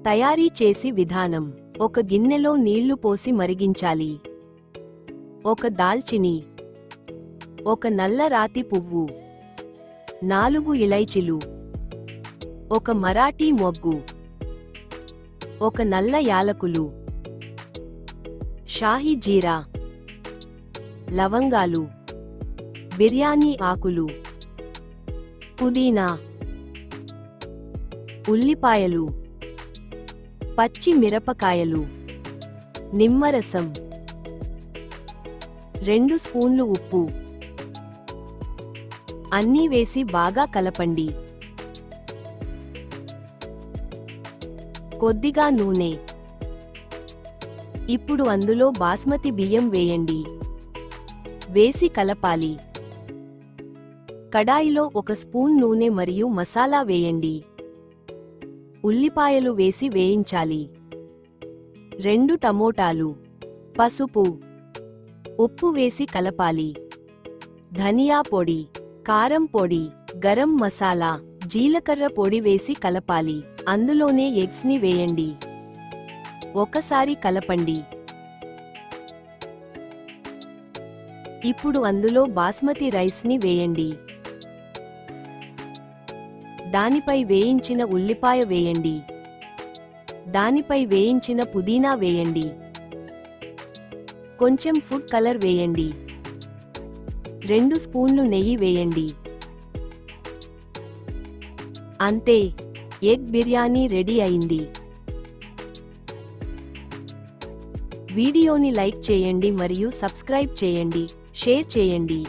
తయారీ చేసి విధానం: ఒక గిన్నెలో నీళ్లు పోసి మరిగించాలి. ఒక దాల్చిని, ఒక నల్ల రాతి పువ్వు, 4 ఇలైచీలు, ఒక మరాఠీ మొగ్గు, ఒక నల్ల యాలకులు, షాహీ జీరా, లవంగాలు, బిర్యానీ ఆకులు, పుదీనా, ఉల్లిపాయలు, పచ్చి మిరపకాయలు, నిమ్మరసం, 2 స్పూన్లు ఉప్పు అన్నీ వేసి బాగా కలపండి. కొద్దిగా నూనె. ఇప్పుడు అందులో బాస్మతి బియ్యం వేయండి. వేసి కలపాలి. కడాయిలో 1 స్పూన్ నూనె మరియు మసాలా వేయండి. ఉల్లిపాయలు వేసి వేయించాలి. 2 టమోటాలు, పసుపు, ఉప్పు వేసి కలపాలి. ధనియా పొడి, కారం పొడి, గరం మసాలా, జీలకర్ర పొడి వేసి కలపాలి. అందులోనే ఎగ్స్ ని వేయండి. ఒకసారి కలపండి. ఇప్పుడు అందులో బాస్మతి రైస్ ని వేయండి. దానిపై వేయించిన ఉల్లిపాయ వేయండి. దానిపై వేయించిన పుదీనా వేయండి. కొంచెం ఫుడ్ కలర్ వేయండి. 2 స్పూన్లు నెయ్యి వేయండి. అంతే, ఎగ్ బిర్యానీ రెడీ అయింది. వీడియోని లైక్ చేయండి మరియు సబ్స్క్రైబ్ చేయండి, షేర్ చేయండి.